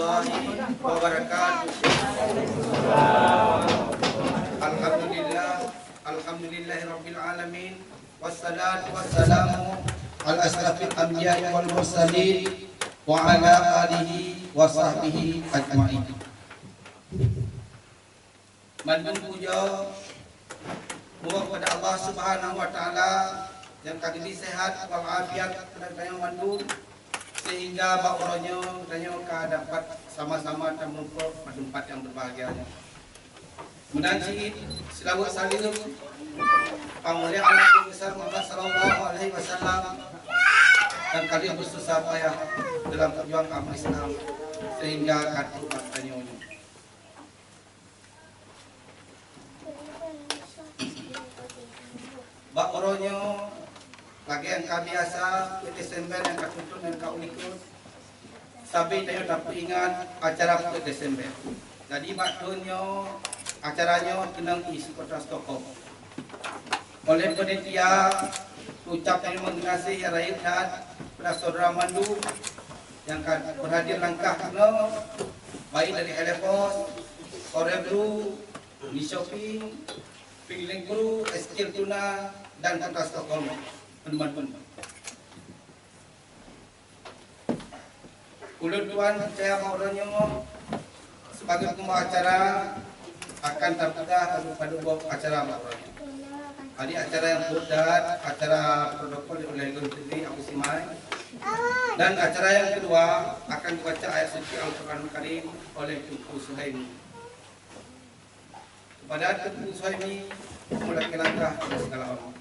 warahmatullahi wabarakatuh. Alhamdulillahirabbil alamin wassalatu wassalamu ala asrafil anbiya'i wal mursalin wa ala alihi wa sahbihi ajma'in. Mandung puja mohon kepada Allah Subhanahu wa taala yang kami sehat walafiat dan mandung sehingga bakoronya kita dapat sama-sama termumpuk pada tempat yang berbahagia. Menanti selawat salim Pamulia Nabi besar Muhammad sallallahu alaihi wasallam dan kalian bersusah payah dalam perjuangan agama Islam sehingga kartu katanya. Bakoronya lagi yang biasa Desember yang katutup dan kaulikus sampai tayo dapat ingat acara Desember. Jadi bakdonya acaranya kenang isi kota Stockholm. Oleh panitia ucap terima kasih rakyat dan pada saudara Mandu yang berhadir langkah no baik dari Elevos, Korebru, di Shopping, Pingling Guru, Eskil Tuna dan kota Stockholm. Teman-teman. Ulun tuan saya maulanya sebagai pembawa acara akan terbuka pada acara maulanya. Jadi acara yang buat acara protokol oleh Menteri Abu Simai. Dan acara yang kedua akan dibaca ayat suci Al-Quran Karim oleh Tuku Suhaimi. Kepada Tuku Suhaimi mulai langkah pada segala orang.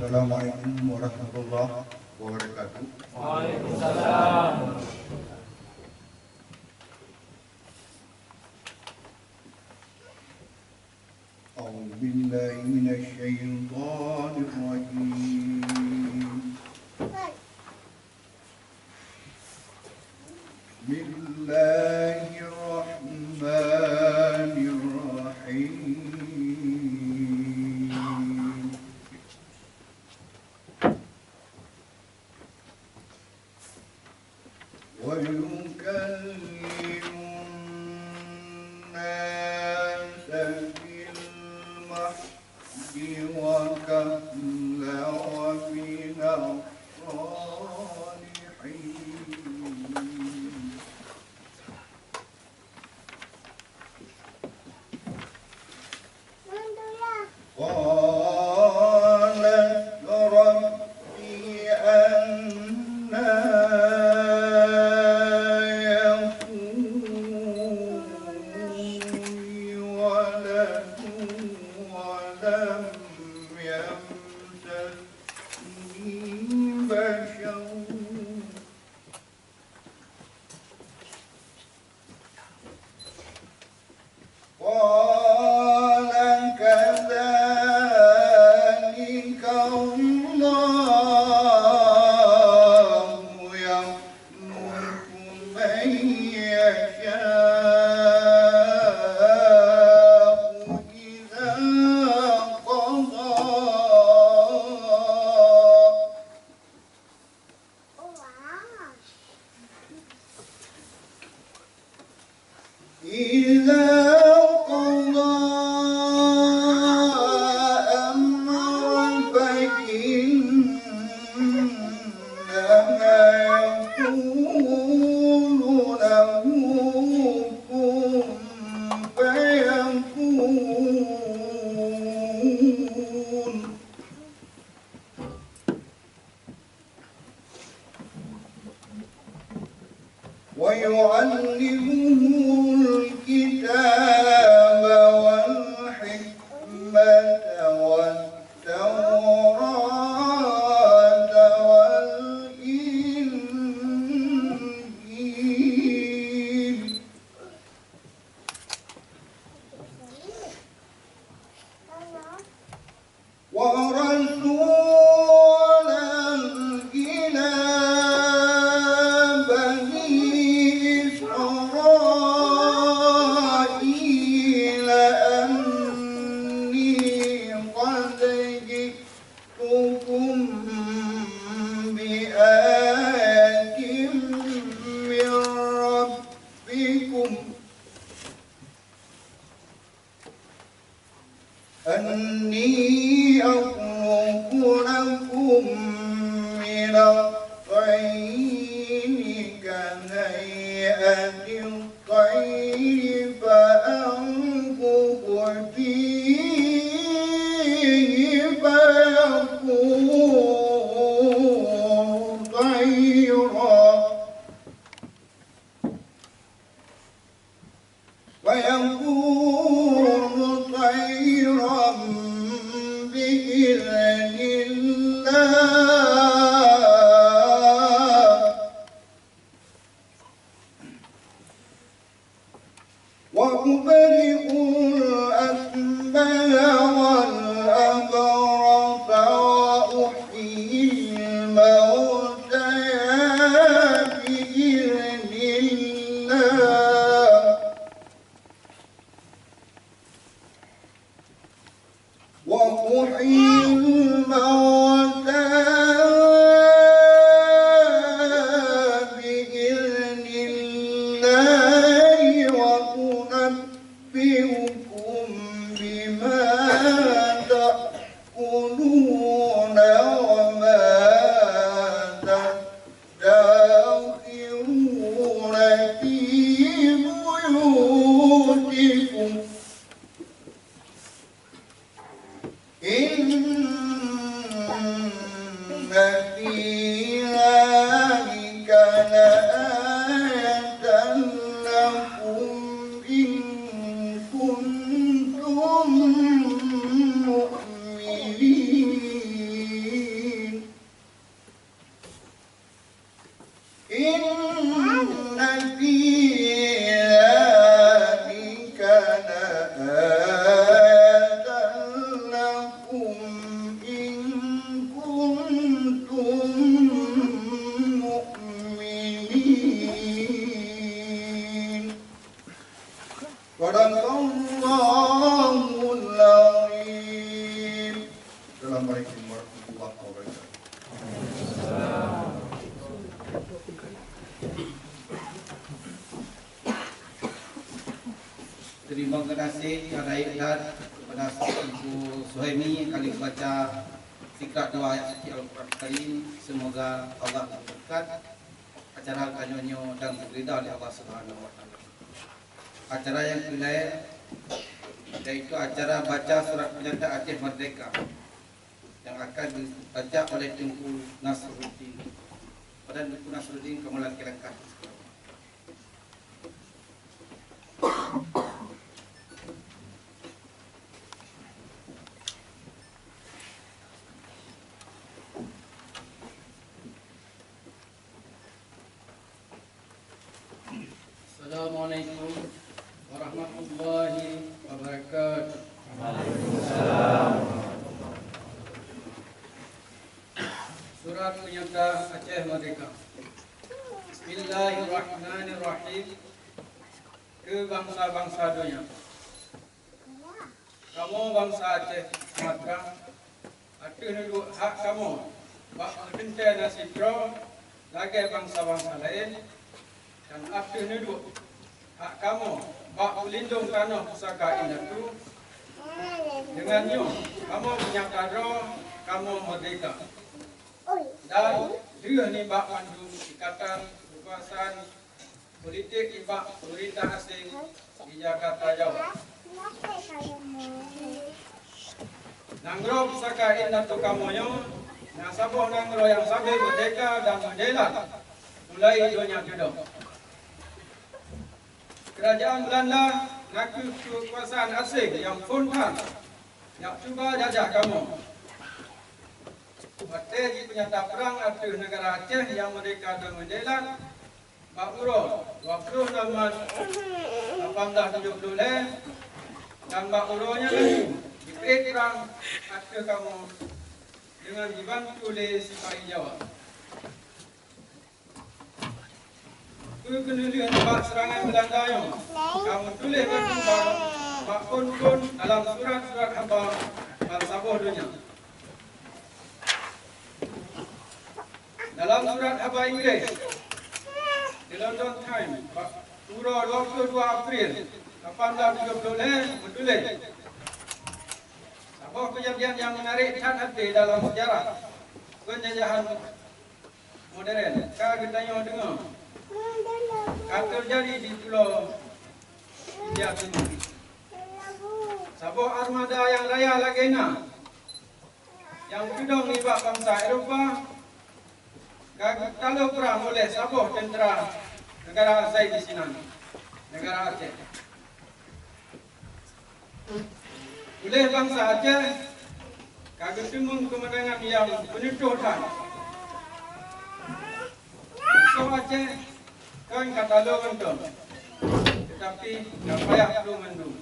Assalamualaikum warahmatullahi wabarakatuh. Waalaikumsalam. A'udzu billahi minasy syaithanir rajim. Bismillahirrahmanirrahim. ورسولا إلى بني إسرائيل أني قد جئتكم بآية من ربكم أني أخلق لكم من الطين كهيئة الطير فأنفخ فيه فيكون طيرا بإذن الله وأبرئ الأكمه والأبرص وأحيي الموتى بإذن الله وأحيي الموتى بإذن الله وأنبئكم بما تأكلون وما تدخرون في بيوتكم إن في ذلك لآية لكم إن كنتم مؤمنين إن في ذلك لآية لكم إن كنتم مؤمنين صدق الله العظيم. Assalamualaikum warahmatullahi wabarakatuh. Terima kasih kepada Iqdad, kepada Ibu Suhaimi yang kali baca sikap doa ayat suci Al-Quran Karim. Semoga Allah memberkat acara kanyonyo dan berridha oleh Allah Subhanahu wa taala. Acara yang kedua yaitu acara baca surat pernyataan Aceh Merdeka yang akan dibaca oleh Tengku Nasruddin. Pada Tengku Nasruddin Kamalan Kelangkah. Assalamualaikum warahmatullahi wabarakatuh. Waalaikumsalam. Surat pernyataan Aceh Merdeka. Bismillahirrahmanirrahim. Ke bangsa-bangsa dunia. Kamu bangsa Aceh Sumatera, atuh duduk hak kamu. Bak mencintai nasib lagi bangsa-bangsa lain. Dan atuh duduk hak kamu bak melindung tanah pusaka itu. Dengannya kamu punya kadro, kamu merdeka. Dan dia ni bak pandu ikatan kekuasaan politik ibak pemerintah asing di Jakarta Jawa. Nanggro pusaka itu kamunya, yang sabuh nanggro yang sabi merdeka dan menjela mulai dunia kedua. Kerajaan Belanda ngaku kekuasaan asing yang frontal yang cuba jajah kamu. Strategi penyata perang atas negara Aceh yang merdeka dan menjela Bakuro 26 Mac 1870 dan Bakuronya di perang ada kamu dengan dibantu oleh Sipahi Jawa. Kemudian bak serangan Belanda yang kamu tulis bertumbang bak kun dalam surat-surat hamba Sabah dunia. Dalam surat hamba Inggris di London Times, Pura 22 April 1870 menulis sebuah kejadian yang menarik dan hati dalam sejarah penjajahan modern. Kita tanya dengar, terjadi di Pulau India Timur. Sebuah armada yang raya Lagena yang tudung nibak bangsa Eropah kalau perang oleh sebuah tentera negara Zaid di sini, negara Aceh. Oleh bangsa Aceh, kagak timbul kemenangan yang menentukan. So Aceh kan kata lo mentung, tetapi tak payah perlu mendung.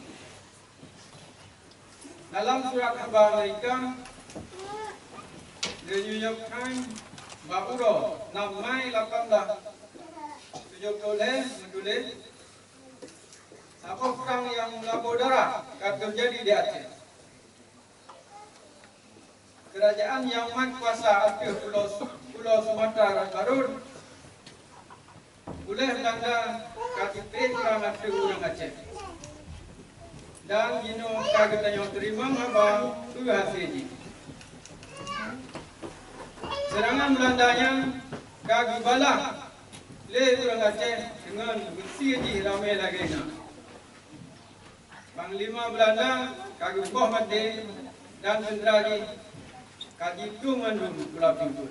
Dalam surat khabar Amerika, The New York Times, Bahura 6 Mei 1870 menulis sebuah perang yang melabur darah akan terjadi di Aceh. Kerajaan yang kuasa atas Pulau Sumatera Baru oleh Belanda KTP perang atas orang Aceh. Dan jino kagetanya terima abang tu hasil. Serangan Belandanya kagak balah le orang Aceh dengan besi ramai lagi na. Panglima Belanda kagak boh mati dan tentera di kagak tu mandum Pulau Pintu.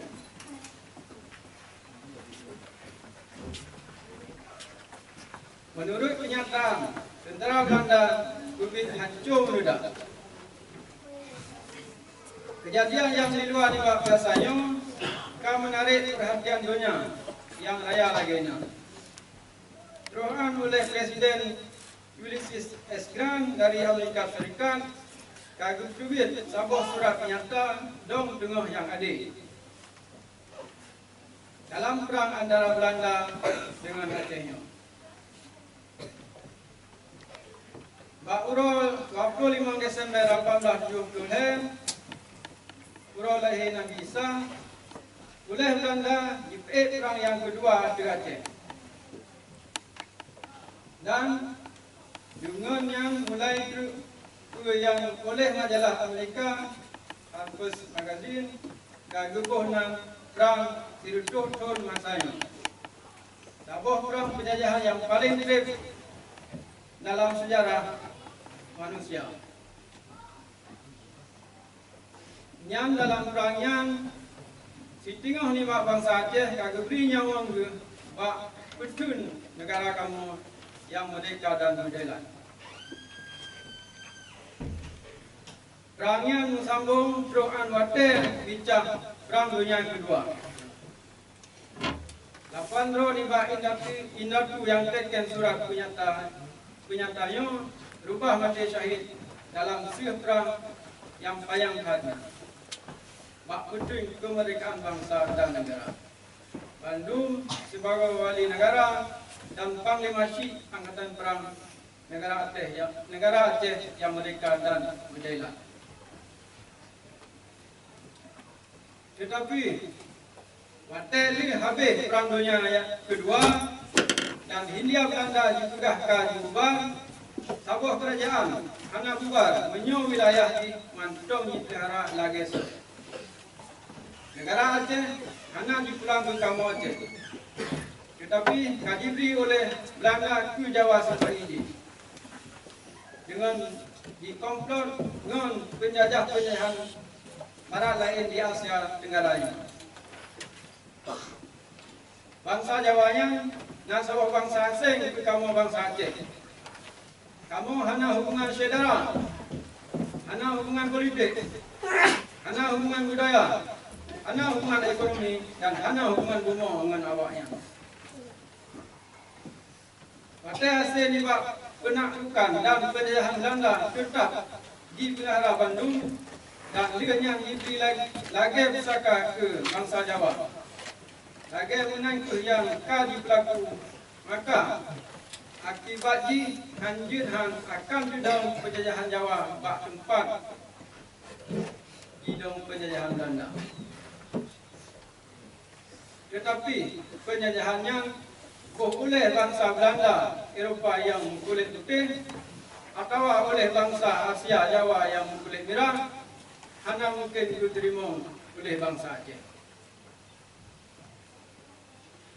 Menurut kenyataan tentera Belanda kubit hancur meledak. Kejadian yang di luar nibak biasanya akan menarik perhatian dunia yang raya lagenya. Terusan oleh Presiden Ulysses S. Grant dari Amerika Serikat kagum kubit sebuah surat penyata dong tengah yang adil dalam perang antara Belanda dengan Acehnya. Urul 25 Desember 1870, Urul lahir Nabi Isa, oleh Belanda di perang yang kedua di Aceh. Dan dengannya mulai yang oleh majalah Amerika, Harper's Magazine, dan guguhnan perang Sirutuh Tun masanya. Sebuah perang penjajahan yang paling tragis dalam sejarah manusia. Yang dalam perangnya, si tengah ni bangsa Aceh kagak beri nyawa ke bak petun negara kamu yang merdeka dan berdaulat. Perangnya sambung terusan water bincang perang dunia kedua. 8 roh ni bak indatu yang tekan surat penyatanya rubah mati syahid dalam sih perang yang payang hati. Bak penting kemerdekaan bangsa dan negara. Bandung sebagai wali negara dan Panglima Syih Angkatan Perang negara Aceh yang merdeka dan berdaulat. Tetapi Wateli habis perang dunia yang kedua dan Hindia Belanda ditugahkan diubah. Sebuah kerajaan hanya bubar menyo wilayah di Mantong Pelihara Lages. Negara Aceh hanya dipulang ke kamu Aceh. Tetapi diberi oleh Belanda ke Jawa sampai ini. Dengan dikomplot dengan penjajah-penjajahan barat lain di Asia Tenggara ini. Bangsa Jawanya dan sebuah bangsa asing ke kamu bangsa Aceh. Kamu hanya hubungan saudara, hanya hubungan politik, hanya hubungan budaya, hanya hubungan ekonomi, dan hanya hubungan bumi dengan awaknya. Partai hasil ini penaklukan dan penjajahan Belanda tetap di Pelihara Bandung dan lianya diberi lagi pusaka ke bangsa Jawa. Lagi menangku yang ka di pelaku, maka akibat ji hanjir han akan didang penjajahan Jawa bak tempat hidung penjajahan Belanda. Tetapi penjajahannya oleh bangsa Belanda Eropah yang kulit putih atau oleh bangsa Asia Jawa yang kulit merah, hanya mungkin diterima oleh bangsa Aceh.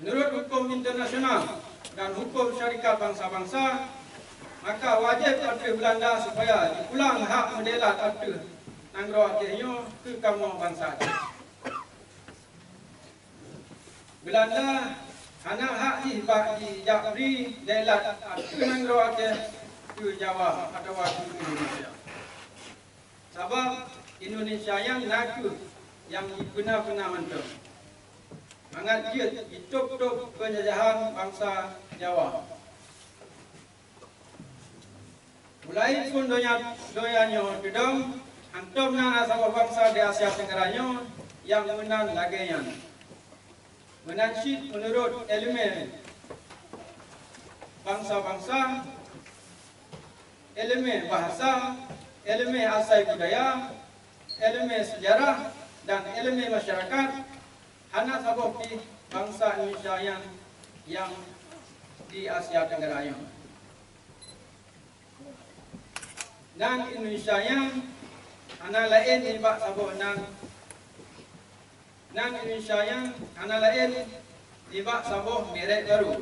Menurut hukum internasional dan hukum syarikat bangsa-bangsa, maka wajib atas Belanda supaya dipulang hak mendelat atas Nanggro Acehnya ke kamu bangsa Aceh. Belanda hanya hak diberi delat atas Nanggro Aceh ke Jawa atau ke Indonesia. Sebab Indonesia yang naku yang benar-benar mentok. Mangat dia hidup-hidup penjajahan bangsa Jawa. Mulai pun doyanya gedong, antum nana sama bangsa di Asia Tenggara yang menan laganya. Menansyid menurut elemen bangsa-bangsa, elemen bahasa, elemen asal budaya, elemen sejarah, dan elemen masyarakat, hanya seperti bangsa Indonesia yang di Asia Tenggara. Dan Indonesia yang hanya lain ibak sabuk dan Indonesia yang hanya lain ibak sabuk merek baru.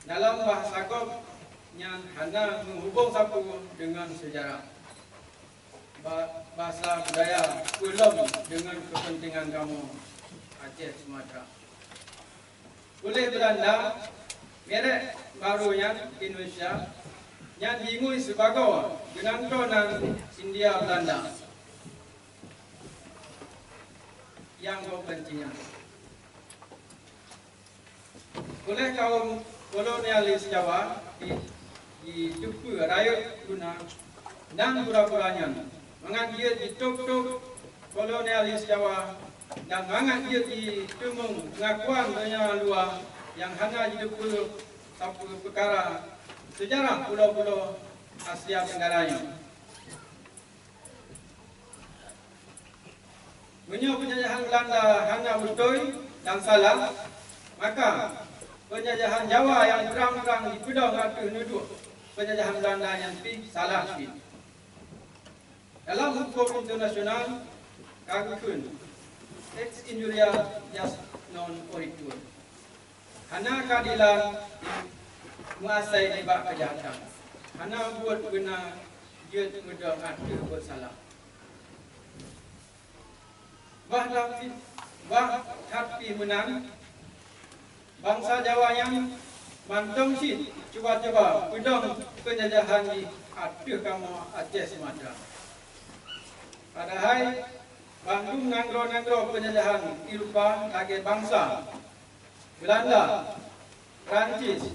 Dalam bahasa kop yang hanya menghubung satu dengan sejarah. Bahasa budaya belum dengan kepentingan kamu Aceh Sumatera. Oleh Belanda, merek barunya Indonesia yang diingui sebagai Genantonan Hindia Belanda yang kepentingan. Oleh kaum kolonialis Jawa di Tupu Rakyat Guna dan pura-puranya. Mangat dia dituk-tuk kolonialis Jawa dan mangat dia ditemung pengakuan dunia luar yang hanya hidup satu perkara sejarah pulau-pulau Asia Tenggara. Menurut penjajahan Belanda hanya betul dan salah, maka penjajahan Jawa yang terang-terang dipedang atau nuduk penjajahan Belanda yang salah sikit. Dalam hukum internasional, kagukun ex injuria just non oritur. Hanya keadilan menguasai dibak kejahatan. Hanya buat benar dia mudah ada buat salah. Hati menang bangsa Jawa yang mantong sih cuba-cuba pedang penjajahan di ada kamu Aceh Sumatera. Padahal Bandung nanggro penjajahan Eropah lagi bangsa Belanda, Perancis,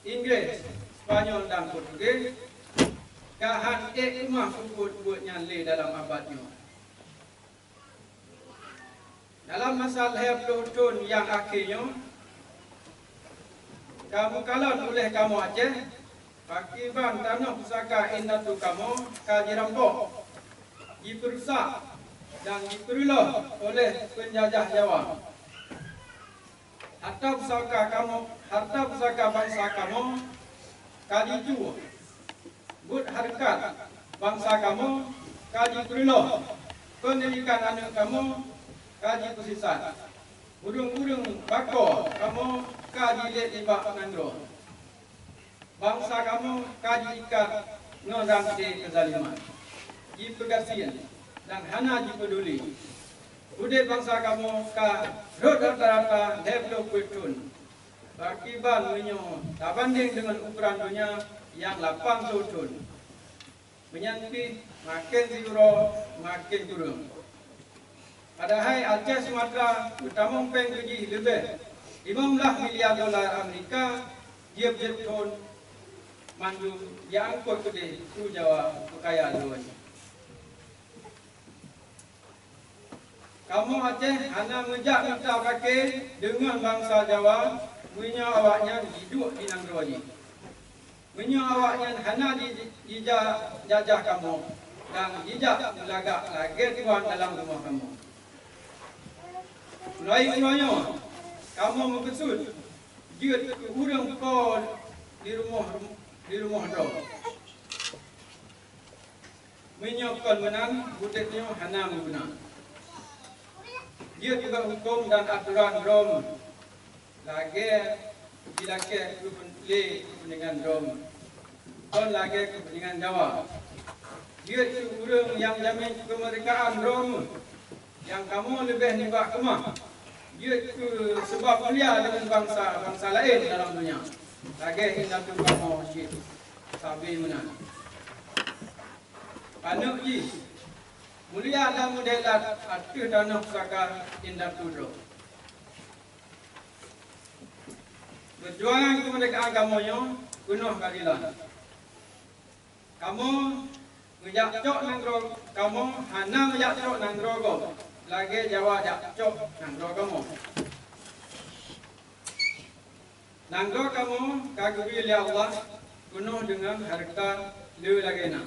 Inggris, Spanyol dan Portugis kahan rumah buat nyali dalam abadnya. Dalam masa 50 tahun yang akhirnya kamu kalah oleh kamu Aceh, akibat tanah pusaka indatu kamu kaji rampok diperusak dan diperlulah oleh penjajah Jawa. Harta pusaka bangsa kamu kaji jual. But harkat bangsa kamu kaji perlulah. Pendidikan anak kamu kaji pesisat. Burung-burung bakor kamu kaji lihat ibak nandro. Bangsa kamu kaji ikat ngerantai kezaliman. Dipegasian dan hanya dipeduli. Budaya bangsa kamu rata-rata 20 tahun. Akibat tak banding dengan ukuran dunia yang 80 tahun. Menyampi makin zero makin turun. Padahal Aceh Sumatera utama penggaji lebih 15 miliar dolar Amerika tiap tahun mandu yang angkut ke di tu Jawa kekayaan luas. Kamu Aceh hanya ngejak minta kaki dengan bangsa Jawa, punya awaknya hidup di Nanggro ni. Punya awaknya hanya dijajah kamu dan jejak melagak lagi tuan dalam rumah kamu. Mulai mulanya kamu mengkesut jut urang kau di rumah dau. Menyokol menang buteknya hana menang. Dia juga hukum dan aturan Rom lagi dilake kepentingan Rom dan lagi kepentingan Jawa. Dia itu urang yang jamin kemerdekaan Rom yang kamu lebih nimbak kemah. Dia itu sebab mulia dengan bangsa lain dalam dunia. Lagi indah tu kamu syit sabi menang. Anak ji mulia dan modelat atuh tanah pusaka indah tudro. Perjuangan kemerdekaan kamunya penuh keadilan. Kamu menjakcok nanggro kamu hana menjakcok nanggro go. Lagi Jawa jakcok nanggro kamu. Nanggro kamu kagumi oleh Allah penuh dengan harta lu lagi nak.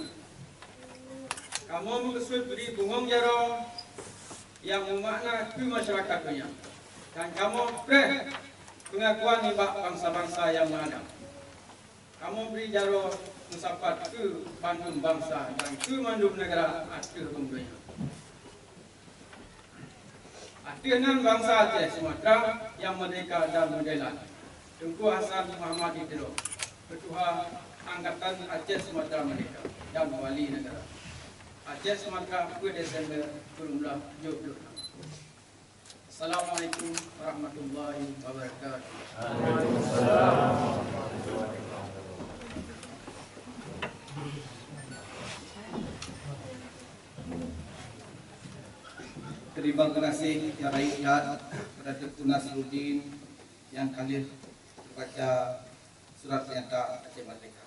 Kamu mengesut beri bungong jaro yang memakna ke masyarakat punya. Dan kamu beri pengakuan ibak bangsa-bangsa yang ada. Kamu beri jaro mensapat ke Bandung bangsa dan ke mandum negara atur bumbunya. Aturan bangsa Aceh Sumatera yang merdeka dan modelan. Tunku Hasan Muhammad Idro, Ketua Angkatan Aceh Sumatera Merdeka dan Wali Negara. Aceh Sumatera 2 Desember 2020. Assalamualaikum warahmatullahi wabarakatuh. Terima kasih ya rakyat kepada Datuk Nasruddin yang kali baca surat pernyataan Aceh Merdeka.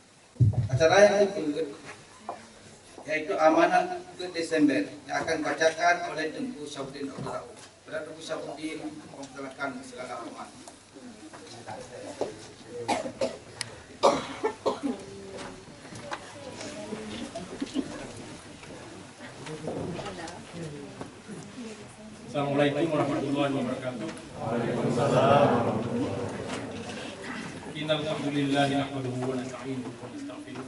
Acara yang diikuti yaitu amanat ke Desember yang akan dibacakan oleh Tengku Syafruddin Abdul Rauf. Kepada Tengku Syafruddin, mempersilakan segala hormat. Assalamualaikum warahmatullahi wabarakatuh. Waalaikumsalam warahmatullahi wabarakatuh. Innal hamdalillah nahmaduhu wa nasta'inuhu wa nastaghfiruh.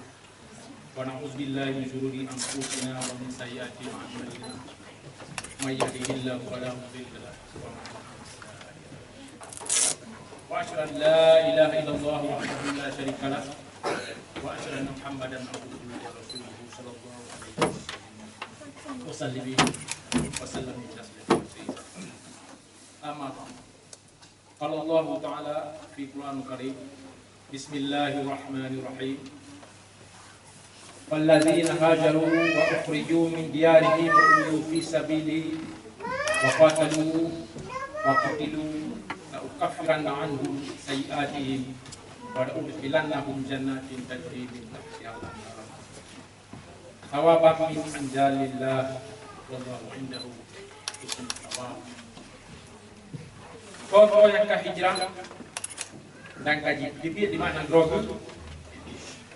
Wa na'udzu billahi min shururi anfusina wa min sayyiati a'malina. May yahdihillahu fala mudilla lahu wa man yudlil. Wa asyhadu an la ilaha illallah wahdahu la syarika lah wa asyhadu anna Muhammadan abduhu wa rasuluhu sallallahu alaihi wasallam. Wa sallam Amma qala Allah Ta'ala fi Qur'an Karim. Bismillahirrahmanirrahim. Walladzina hajaru wa ukhriju min diyarihim wa fi sabili wa qatalu wa qutilu la ukaffiranna anhum sayi'atihim wa la udkhilannahum jannatin tajri min tahtiha al-anhar thawaban min indalillah wallahu indahu husnul thawab. Kau yang kah hijrah dan kaji bibit di mana grogu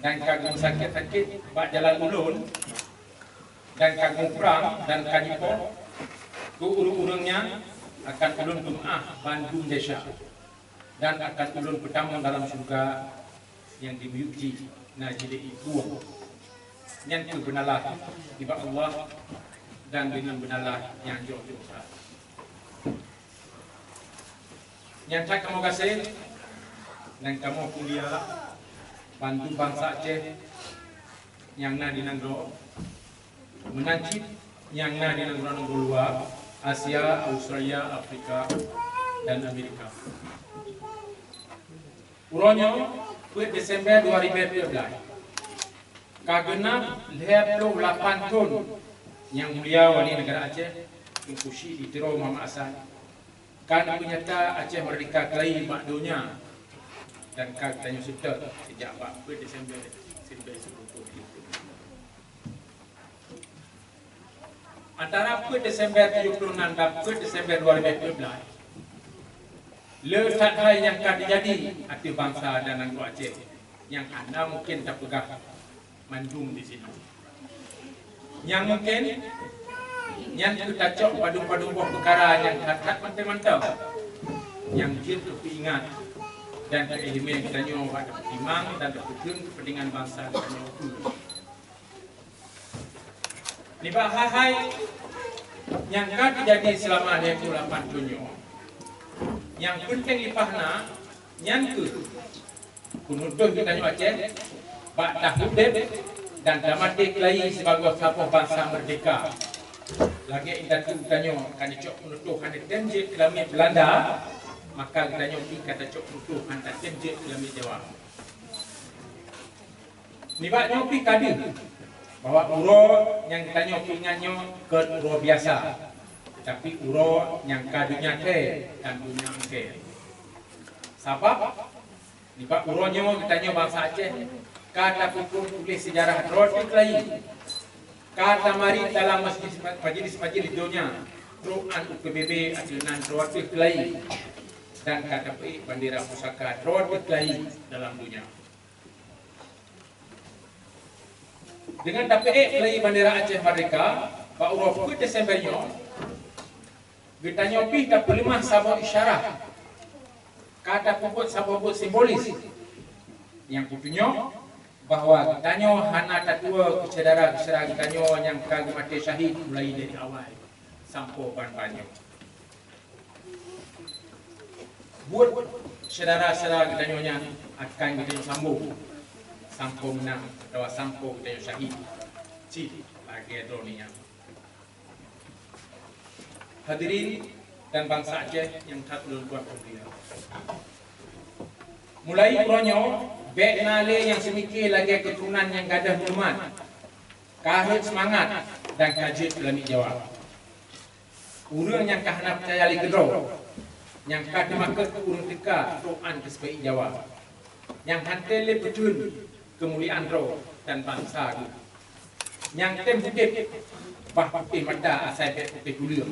dan kagum sakit-sakit bak jalan ulun dan kagum perang dan kaji po ku urung-urungnya akan ulun dum'ah Bandung desa dan akan ulun pertama dalam surga yang dimuyuki najili ibu yang benalah tiba Allah dan dengan benalah yang jauh-jauh. Yang tak kamu kasih dan kamu kuliah bantu bangsa Aceh yang na di Nanggro menancip yang na di Nanggro luar Asia, Australia, Afrika dan Amerika. Uronyo 2 Desember 2012 kagenap 28 tahun yang mulia wali negara Aceh Tengku Ditiro Muhammad Hasan kan menyata Aceh merdeka kelahi mak dunia dan katanya sudah sejak 4 Desember Desember 2020. Antara 1 Desember 76 dan 1 Desember 2012, letak hal yang akan terjadi hati bangsa dan negara Aceh yang anda mungkin tak pegang mandum di sini. Yang mungkin yang kita cok padu-padu buah perkara yang hat-hat mantap-mantap yang kita ingat dan elemen yang kita nyawa pada timang dan terpujung kepentingan bangsa dan nyawa. Nibah hal yang akan terjadi selama 28 dunia. Yang penting lipahna nyangku penutup kita nyawa Aceh bak tahudib dan dramatik lagi sebagai sahabat bangsa merdeka. Lagi kita tanya kan cok penutup kan tenje dalam Belanda, maka kita nyoki kata cok penutup kan tenje dalam Jawa. Ni bak nyoki kadi bahwa uro yang kita nyoki nganyo ke uro biasa. Tapi uro yang kadunya ke dan dunia ke. Sebab ni bak uro nyo kita nyo bangsa Aceh kata hukum tulis sejarah rotik lagi. Kata mari dalam majlis-majlis dunia Quran UPBB adunan rotik lagi. Dan kata PI bandera pusaka rotik lagi dalam dunia. Dengan TPI lagi bandera Aceh Merdeka, Pak Uro 1 Desembernya kita nyopi tak pelimah sabuk isyarat. Kata puput sabuk simbolis. Yang putunya bahwa tanyo hana tatua kecedara keserah tanyo yang kagum mati syahid mulai dari awal sampai ban-banyo. Buat saudara-saudara tanyo nya akan kita sambung sampai menang atau sampai kita syahid. Cik lagi droninya. Hadirin dan bangsa Aceh yang tak luar biasa. Mulai uronyo bek nale yang semikir lagi keturunan yang gadah hormat, kahit semangat dan kajit dalam Jawa. Urang yang kahana percaya li kedro, yang kada makan urang teka Quran ke sebaik Jawa, yang hantele betul kemuliaan roh dan bangsa itu, yang tem hudip bah putih mata asal bek putih kuliah,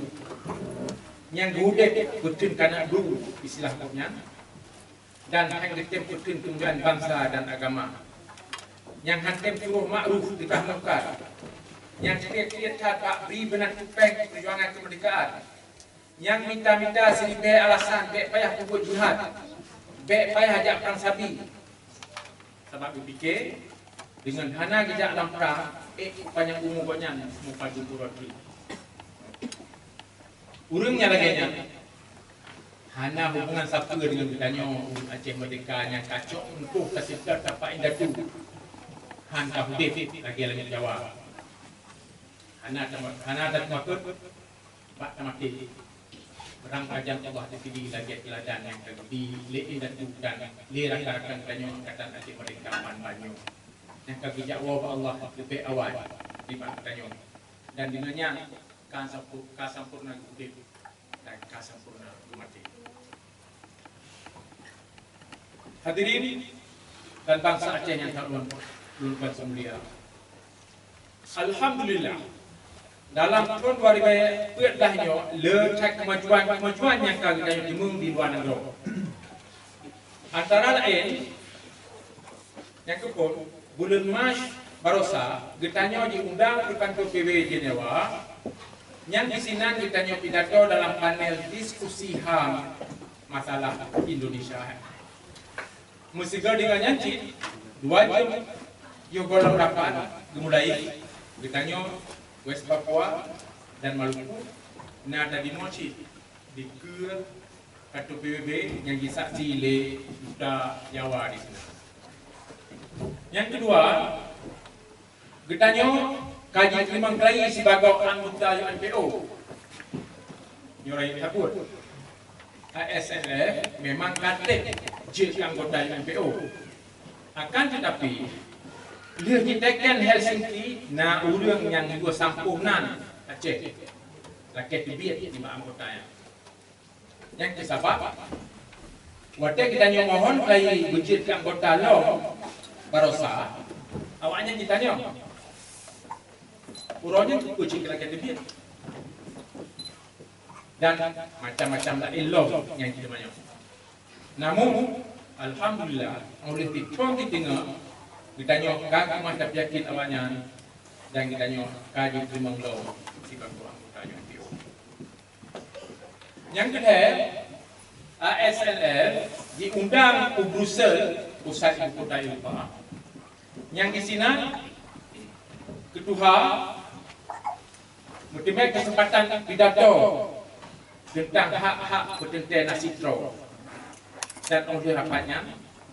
yang hudip betul kanak dulu istilah punya. Dan yang ditempatkan kemuliaan bangsa dan agama, yang hantem suruh makruf di munkar, yang setiap tak beri benar tupeng perjuangan kemerdekaan, yang minta-minta seribu alasan bek payah pupuk jihad, bek payah ajak perang sabi. Sebab berfikir dengan hana gejak dalam perang, panjang umur banyak muka jumpa roti. Urungnya lagi hana hubungan siapa dengan bertanya Aceh Merdeka yang kacau untuk kasih dapat indah tu hana hudip lagi lagi Jawa hana tak makut pak tamati berang ajan Allah dipilih lagi teladan yang di le indah tu dan le rakan-rakan bertanya kata Aceh Merdeka banyu yang kaki jawab Allah lebih awal di bertanya dan dengannya kasampurna hudip dan kasampurna mati. Hadirin dan bangsa Aceh yang tak lupa semulia. Alhamdulillah dalam tahun 2014 letak kemajuan yang kami dimung di luar negara. Antara lain yang kedua bulan Mac barosa getanya diundang ke kantor PBB Jenewa yang di sini getanya pidato dalam panel diskusi HAM masalah Indonesia. Musiga dengan nyanyi 2 jam yo golong rapat dimulai ditanya West Papua dan Maluku na ada di mochi di ke kartu PBB yang disaksi le Duta Jawa di sini. Yang kedua ditanya kaji limang kali sebagai anggota UNPO nyorai takut ASNF memang katik jadi anggota UNPO. Akan tetapi dia ditekan Helsinki na urang yang dua sampunan Aceh laki tibit di anggotanya. Yang kesabab waktu kita mohon kali budget anggota lo barosa awaknya ditanya. Urangnya kucing lagi debit. Dan macam-macam lah ilah yang kita banyak. Namun alhamdulillah oleh tikong ditinggal ditanya kaki masa yakin awaknya dan ditanya kaji terima lo sikap kurang tanya itu. Yang kedua, ASNL diundang ke Brussels, pusat ibu kota Eropah. Yang di sini ketua menerima kesempatan pidato tentang hak-hak petentera Nasitro dan oleh rapatnya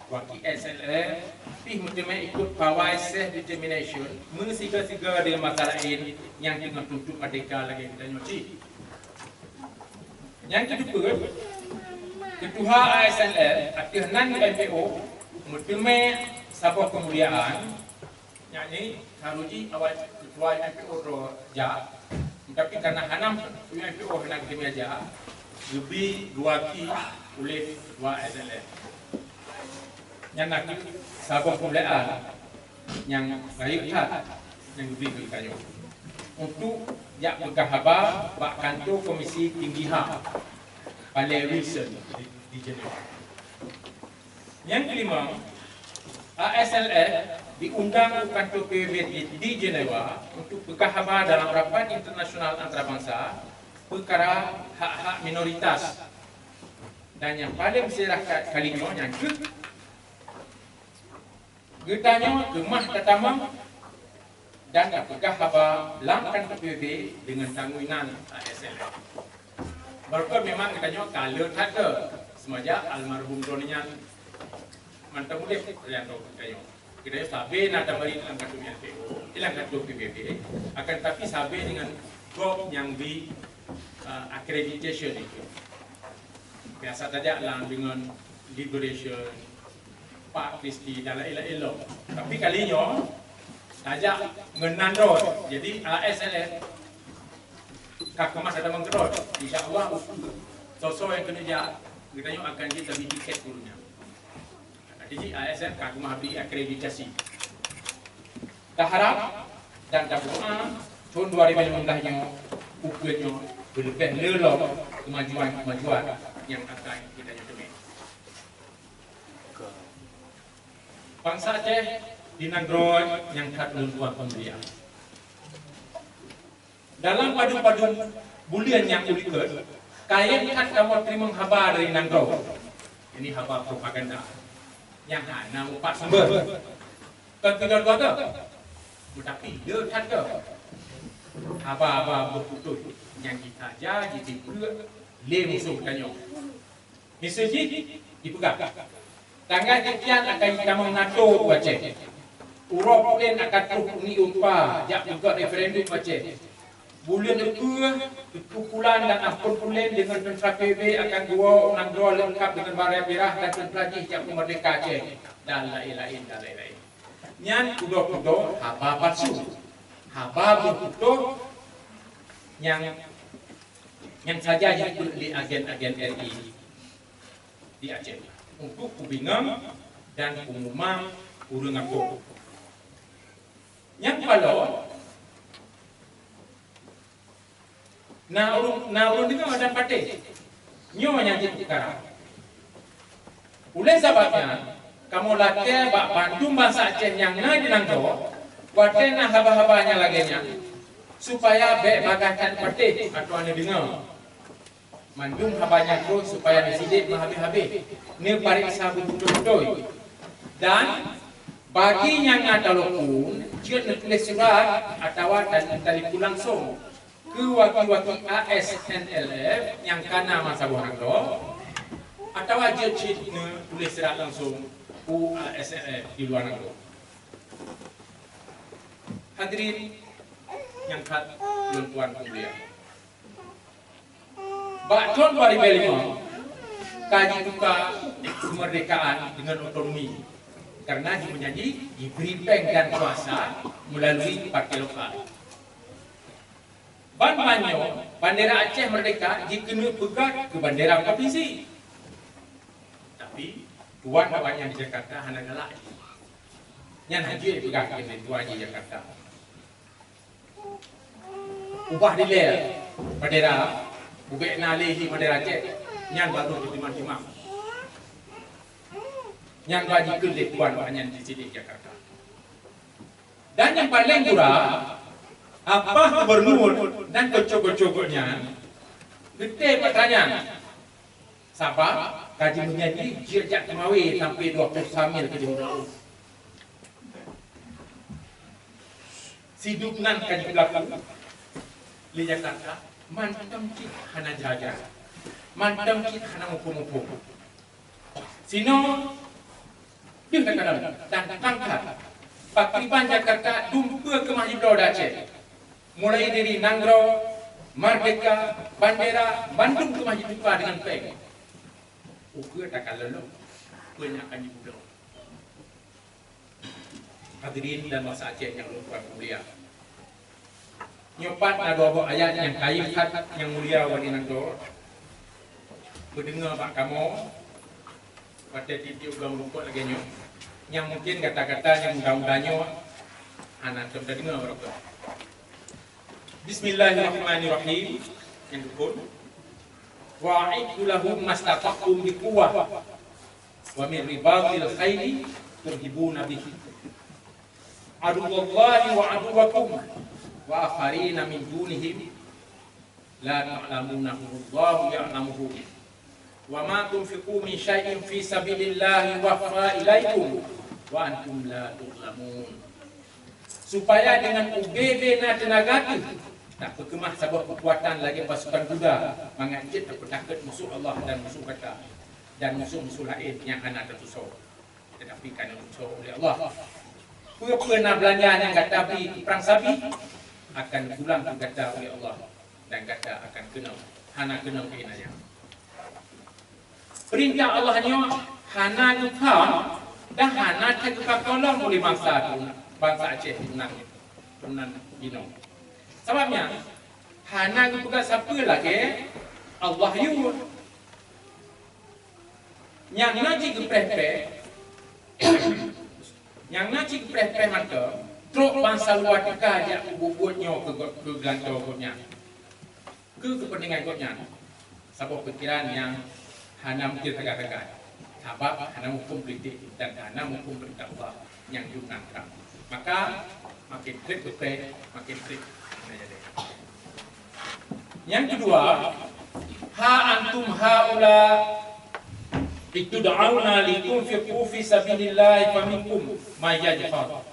wakil SLR pih menerima ikut pawai self determination mensiga-siga dengan masalah ini yang tengah tuntut merdeka lagi kita nyuci. Yang kedua, ketua ASNL atihanan MPO menerima sebuah kemuliaan yakni Haruji awal ketua MPO roja tapi karena hanam MPO hendak dimeja lebih diwakili oleh ketua ASNL yang nak sebuah kemuliaan yang baik yang lebih berkaya untuk jak berkahabar bak kantor Komisi Tinggi HAM Palais Wilson di Geneva. Yang kelima, ASLF diundang ke kantor PBB di Geneva untuk berkahabar dalam rapat internasional antarabangsa perkara hak-hak minoritas. Dan yang paling bersejarah kalinya yang getanya gemah tatamang dan berkahabar dalam kantor PBB dengan tanggungan ASLF. Berkor memang katanya kalau tak ada semajak almarhum Donian mantap mudah yang tahu katanya. Kita sabi nak beri dalam kartu MPO, dalam kartu PBB akan tapi sabi dengan gop yang di accreditation itu. Biasa saja lah dengan liberation, Pak Kristi dan lain-lain. Tapi kalinya saja menandor. Jadi ASLF kak kemas ada menggerot, insyaAllah sosok yang kerja kita akan kita beri tiket gurunya. Jadi ASN kak kemas beri akreditasi. Kita harap dan kita berdoa tahun 2015-nya ukurnya berlebih lelok kemajuan yang akan kita temui. Bangsa Aceh di Nagroj yang tak menentuan pemberian. Dalam padu-padu bulian yang ulikat, kaya kan kamu terima khabar dari Nagroj. Ini khabar propaganda. Yang hanya 4 sumber. Kedua-dua ke? Tetapi dia tak ke. Khabar-khabar berputus. Yang kita jadi diperlukan. Le musuh tanya. Misalnya dipegang. Tanggal sekian akan kita mengatur Aceh. Urap pun akan terus ni upah. Jak juga referendum Aceh. Bulan pukulan dan ampun pulen dengan tentera PB akan dua lengkap dengan barang merah dan tentera jihad merdeka Aceh dan lain-lain. Yang kudo-kudo haba palsu, haba berkudo yang saja di agen-agen RI di Aceh untuk kubingang dan pengumuman urung aku. Yang kalau na urun dengan ada partai nyo yang jadi perkara. Oleh sebabnya kamu latih bak Bandung bangsa Aceh yang ngaji nangdo buatkan nah haba-habanya laginya supaya be bagaikan partai atau ane dengar mandung habanya terus supaya disidik habis-habis ni pariksa betul-betul dan bagi yang ada lokun dia tulis surat atau dan telefon langsung ke wakil-wakil ASNLF yang kana masa buah nangdo atau aja tulis surat langsung ke ASNLF di luar nangdo. Hadirin yang kat tuan kuliah. Tahun 2005 kaji buka kemerdekaan dengan otonomi karena menjadi diberi bank dan kuasa melalui partai lokal. Banyak bandera Aceh merdeka dikena pegat ke bandera provinsi. Tapi tuan awaknya di Jakarta hanya galak. Nyan haji pegang ini Tuan Haji Jakarta. Ubah dile Madera, ubek nalehi Madera cek, nyan baru di timang-timang. Nyan gaji kulit Tuan nyan di sini Jakarta. Dan yang paling murah, apa gubernur dan kocok-kocoknya, gede pertanyaan. Sabab kaji menjadi sejak kemawi sampai 20 samil ke jumlah. Siduk nan kaji belakang di Jakarta, mantam kit hana jaga, mantam kit hana mupu-mupu. Sino dia kadang dan angkat Pakriban Jakarta dumpa ke Mahiblo Aceh. Mulai dari Nanggro, Merdeka, Bandera, Bandung ke Mahiblo dengan peng. Ukur tak lalu banyak akan dibunuh. Hadirin dan masa Aceh yang lupa mulia. Nyopat na dua ayat yang kayu hat yang mulia wani nando. Berdengar pak kamu pada titik ulang lupa lagi nyo. Yang mungkin kata-kata yang mudah-mudahnya anak sudah dengar berapa. Bismillahirrahmanirrahim. Yang dukun. Wa'idhu lahum mastata'tum biquwwah wa min ribatil khayli turhibuna bihi aduwallahi wa aduwakum wa akharina min dunihim la ta'lamunahum Allahu ya'lamuhu wa ma tunfiqu min syai'in fi sabilillahi wafa ilaikum wa antum la tu'lamun. Supaya dengan UBB na tenaga tak berkemah sabab kekuatan lagi pasukan kuda mengajit takut musuh Allah dan musuh kata dan musuh-musuh lain yang akan tertusuk, tetapi kerana tertusuk oleh Allah. Pernah belanja yang kata perang sabi akan pulang kata oleh Allah dan kata akan kena hana kena keinanya. Perintah Allahnya hana tukar dan hana tak tolong oleh bangsa Aceh Punan Ginong. Sebabnya hana kepegang siapa lagi Allah yu yang naji kepreh-preh yang naji kepreh-preh maka truk bangsa luar dekat dia bubutnya ke gelantau kotnya ke kepentingan kotnya sebab pikiran yang hana mungkin tegak-tegak sebab hana hukum politik dan hana hukum perintah Allah yang diunangkan maka makin trik kepreh makin trik. Yang kedua, ha antum haula itud'auna litunfiqu fi sabilillah faminkum may yajhal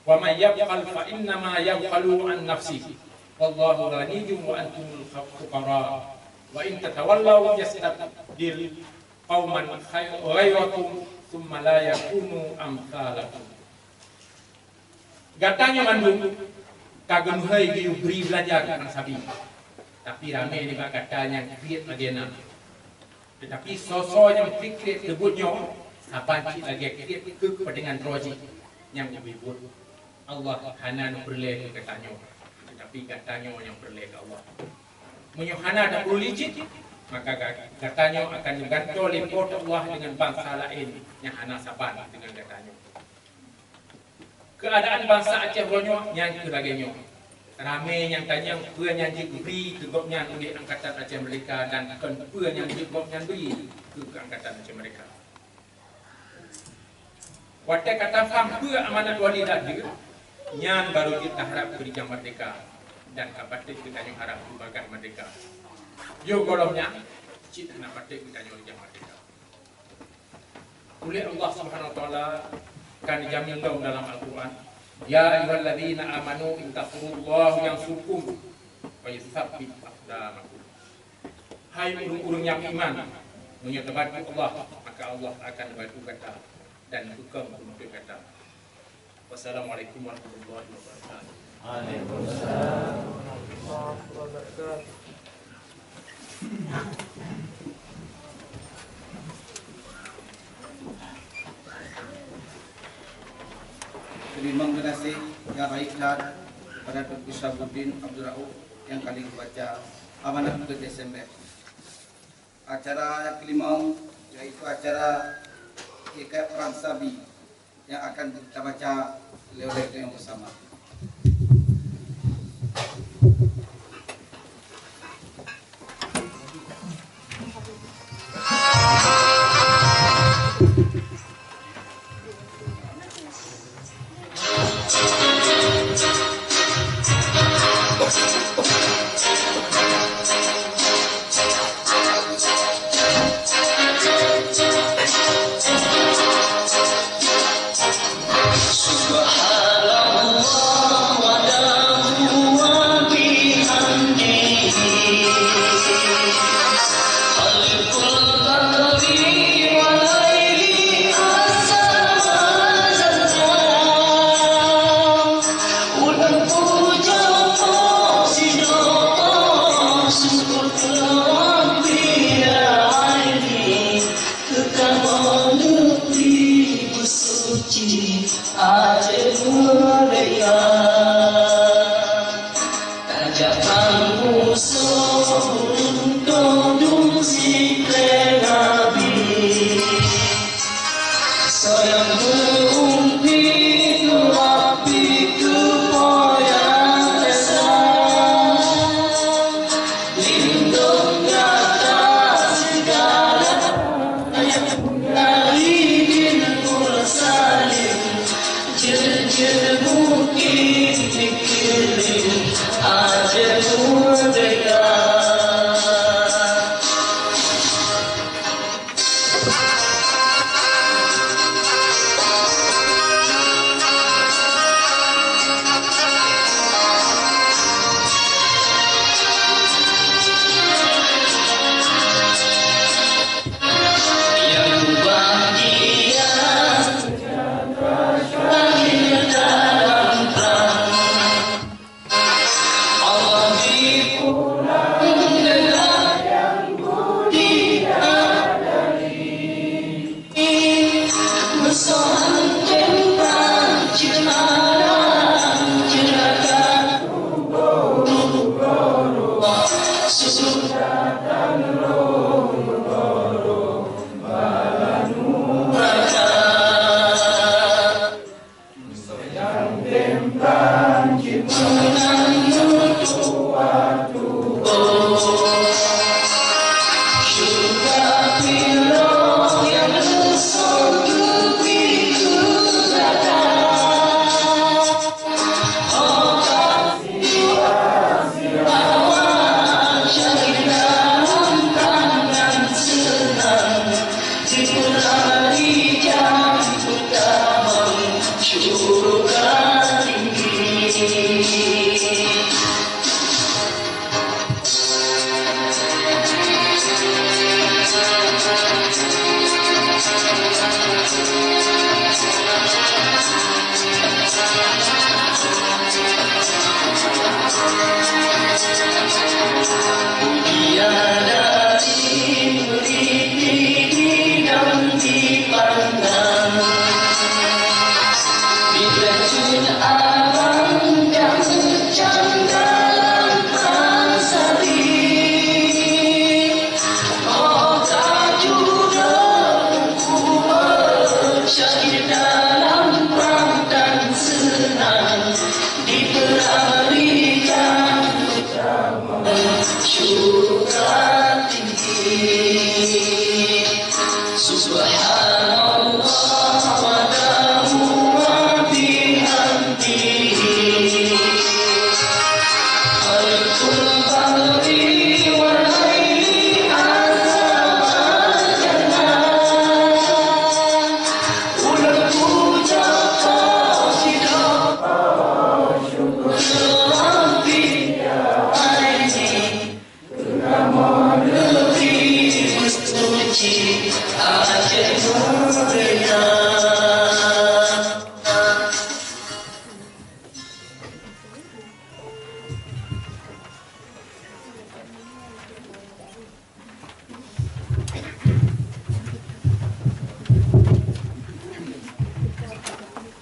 wa may yabkhal fa inna ma yabkhalu an nafsihi wallahu ghaniyyun wa antumul fuqara wa in tatawallaw yastabdil qauman ghayrakum thumma la yakunu amsalakum. Gatanya mandung kagem hei giu beri belajar kan sabi. Tapi ramai ni bak katanya create lagi nak. Tetapi sosoknya create sebutnya apa cik lagi create ke kepentingan projek yang dibuat. Allah hana berleh katanya. Tetapi katanya yang berleh ke Allah. Munyo hana tak perlu licit maka katanya akan digantol import Allah dengan bangsa lain yang hana sabar dengan katanya. Keadaan bangsa Aceh Ronyo yang kelaganya. Ramai yang tanya apa yang diberi ke gopnya oleh Angkatan Aceh Merdeka dan apa yang gopnya beri ke Angkatan Aceh Merdeka. Waktu kata faham apa amanat wali tadi, yang baru kita harap beri jam merdeka dan kapatik kita yang harap berbagai merdeka. Yo golongnya, cita nak patik kita yang jam merdeka. Oleh Allah Subhanahu Wa Taala kan dijamin dalam Al-Quran. Ya ayyuhalladzina amanu in taqullahu yansurkum wa yuthabbit aqdamakum. Hai orang-orang yang iman, menyatakan Allah, maka Allah akan bantu kata dan hukum untuk kata. Wassalamualaikum warahmatullahi wabarakatuh. Waalaikumsalam warahmatullahi wabarakatuh. Terima kasih yang baiklah kepada Dr. Syabuddin Abdul Rauf yang kali membaca amanat ke Desember. Acara yang kelima yaitu acara Ikat Perang Sabi yang akan kita baca oleh kita yang bersama.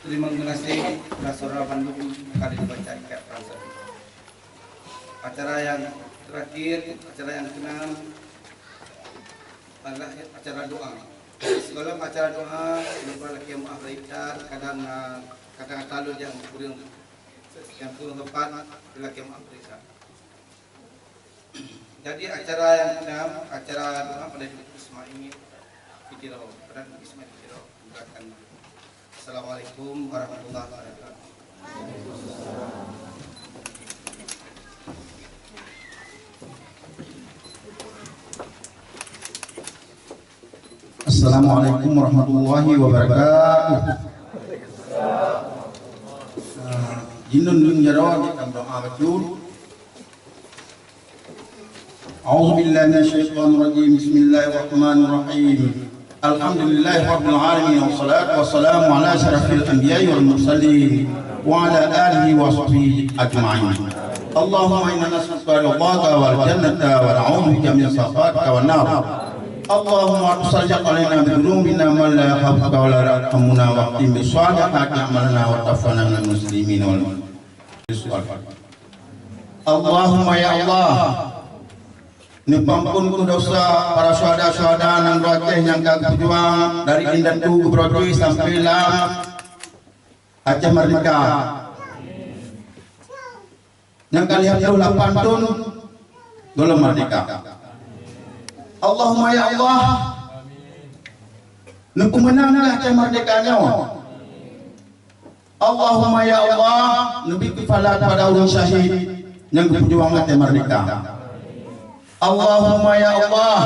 Terima kasih Nasrullah Bandung kali dibaca ikat Frasa. Acara yang terakhir, acara yang ke-6 adalah acara doa. Sebelum acara doa, lupa lagi yang maaf Richard, kadang talun yang kurang tepat, lagi maaf Richard. Jadi acara yang kedam, acara doa pada Ismail Fitiro, pada Ismail Fitiro. Assalamualaikum warahmatullahi wabarakatuh. Assalamualaikum warahmatullahi wabarakatuh. Jinnun dun jaro kita doa betul. A'udzu billahi minasyaitonir rajim. Bismillahirrahmanirrahim. Alhamdulillahi rabbil alamin wassalatu wassalamu ala asyrafil anbiya'i wal mursalin wa ala alihi wa sahbihi ajma'in. Allahumma inna nas'aluka ridhaka wal jannata wa na'udzu bika min sakhatika wan nar. Allahumma salli alaina bi dhunubina man la yakhafaka wa la yarhamuna wa qim bi salihati a'malina wa tafana minal muslimin wal muslimat. Allahumma ya Allah, nipampun ku dosa para syuhada-syuhada nang roteh yang kagak berjuang dari Indan Tugu Brojoi sampai lah Aceh Merdeka. Yang kalian tahu 8 tahun belum merdeka. Allahumma ya Allah, nuku menanglah Aceh merdekanya. Allahumma ya Allah, nubi kifalat pada urun syahid yang berjuang Aceh merdeka. Allahumma ya Allah,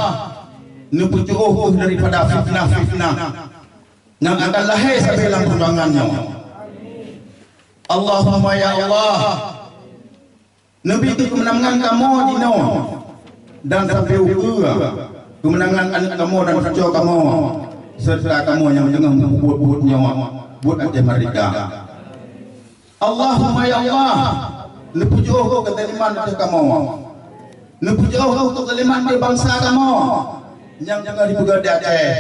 nubu jauh daripada fitnah-fitnah yang akan lahir sampai dalam perjuangannya. Allahumma ya Allah, nubi kemenangan kamu dino dan sampai kemenangan anak kamu dan cucu kamu serta kamu yang jangan membuat nyawa buat Aceh merdeka. Allahumma ya Allah, nepujuh keteliman Aceh kamu, nepujuh keteliman di bangsa kamu yang jangan dibuka di Aceh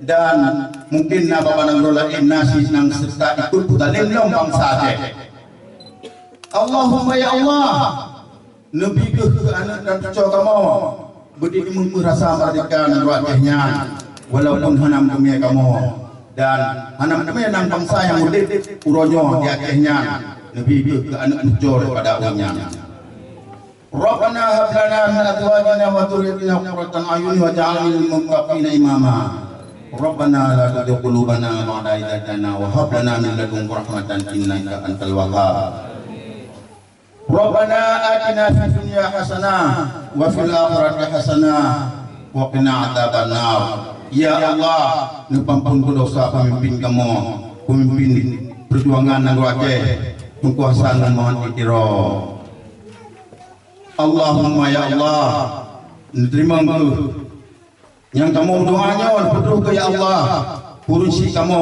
dan mungkin nama nang rola nasi nang serta ikut kutalim bangsa Aceh. Allahumma ya Allah, Nabi ke anak dan cucu kamu berdiri merasa merdeka dan Acehnya walaupun hanam kami kamu dan hanam kami nang bangsa yang murid uronyo di Acehnya Nabi ke anak cucu daripada umnya. Rabbana hab lana min azwajina wa dhurriyyatina qurratan a'yun waj'alna lil muttaqina imama. Rabbana la tuzigh qulubana ba'da idh hadaytana wa hab lana min ladunka rahmatan innaka antal wahhab. Rabbana atina fid dunya hasanah wa fil akhirati hasanah wa qina adzabannar. Ya Allah, nupampun dosa pemimpin kamu, pemimpin perjuangan nang Aceh, kuasa nang mohon itiro. Allahumma ya Allah, terima yang kamu doanya betul ke ya Allah, urusi kamu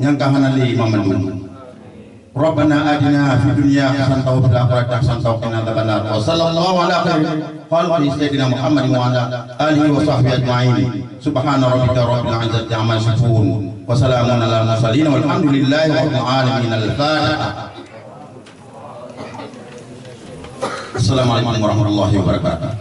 yang kahanali mamadu. Rabbana atina fid dunya hasanatan wa fil akhirati hasanatan wa qina adzabannar. Wa sallallahu ala khalqi sayyidina Muhammadin wa ala alihi wa sahbihi ajma'in. Subhana rabbika rabbil izzati amma yasifun wa salamun alal mursalin walhamdulillahi rabbil alamin. Al-Fatihah. Assalamualaikum warahmatullahi wabarakatuh.